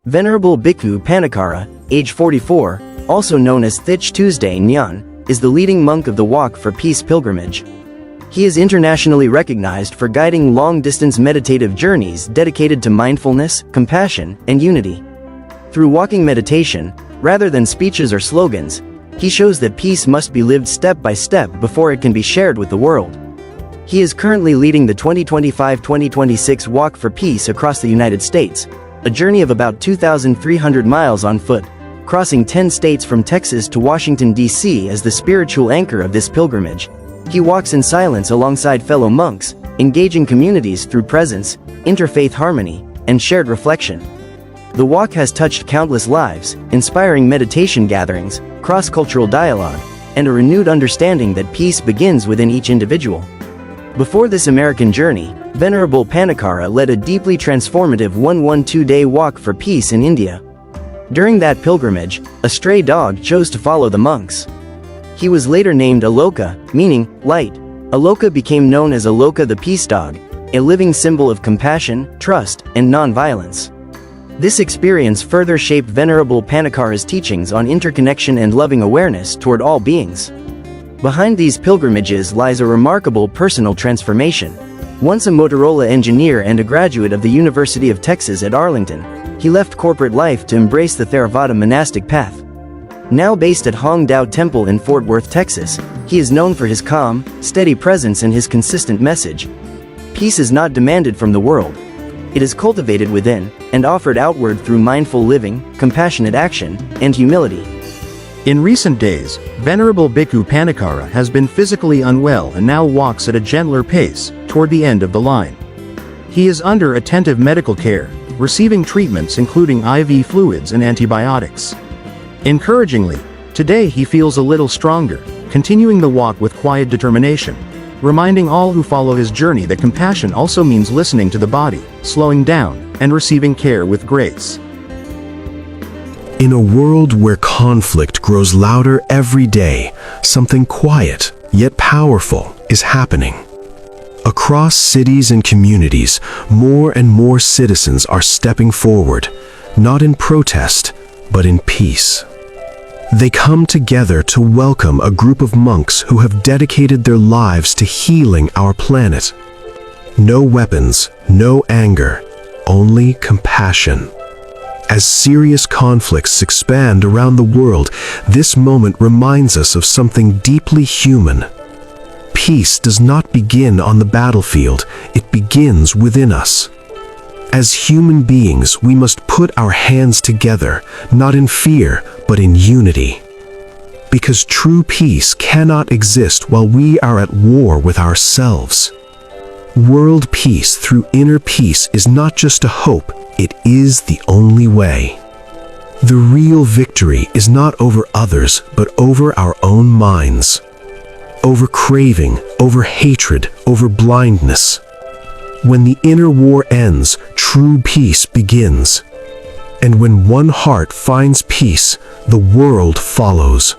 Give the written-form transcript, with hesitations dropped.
Venerable Bhikkhu Panikkara, age 44, also known as Thich Tuesday Nyan, is the leading monk of the Walk for Peace pilgrimage. He is internationally recognized for guiding long-distance meditative journeys dedicated to mindfulness, compassion, and unity. Through walking meditation, rather than speeches or slogans, he shows that peace must be lived step by step before it can be shared with the world. He is currently leading the 2025-2026 Walk for Peace across the United States, a journey of about 2,300 miles on foot, crossing 10 states from Texas to Washington, D.C. as the spiritual anchor of this pilgrimage. He walks in silence alongside fellow monks, engaging communities through presence, interfaith harmony, and shared reflection. The walk has touched countless lives, inspiring meditation gatherings, cross-cultural dialogue, and a renewed understanding that peace begins within each individual. Before this American journey, Venerable Panikkara led a deeply transformative 112-day walk for peace in India. During that pilgrimage, a stray dog chose to follow the monks. He was later named Aloka, meaning light. Aloka became known as Aloka the Peace Dog, a living symbol of compassion, trust, and non-violence. This experience further shaped Venerable Panikkara's teachings on interconnection and loving awareness toward all beings. Behind these pilgrimages lies a remarkable personal transformation. Once a Motorola engineer and a graduate of the University of Texas at Arlington, he left corporate life to embrace the Theravada monastic path. Now based at Hong Dao Temple in Fort Worth, Texas, he is known for his calm, steady presence and his consistent message. Peace is not demanded from the world. It is cultivated within, and offered outward through mindful living, compassionate action, and humility. In recent days, Venerable Bhikkhu Panikkara has been physically unwell and now walks at a gentler pace, toward the end of the line. He is under attentive medical care, receiving treatments including IV fluids and antibiotics. Encouragingly, today he feels a little stronger, continuing the walk with quiet determination, reminding all who follow his journey that compassion also means listening to the body, slowing down, and receiving care with grace. In a world where conflict grows louder every day, something quiet, yet powerful, is happening. Across cities and communities, more and more citizens are stepping forward, not in protest, but in peace. They come together to welcome a group of monks who have dedicated their lives to healing our planet. No weapons, no anger, only compassion. As serious conflicts expand around the world, this moment reminds us of something deeply human. Peace does not begin on the battlefield, it begins within us. As human beings, we must put our hands together, not in fear, but in unity. Because true peace cannot exist while we are at war with ourselves. World peace through inner peace is not just a hope, it is the only way. The real victory is not over others, but over our own minds. Over craving, over hatred, over blindness. When the inner war ends, true peace begins. And when one heart finds peace, the world follows.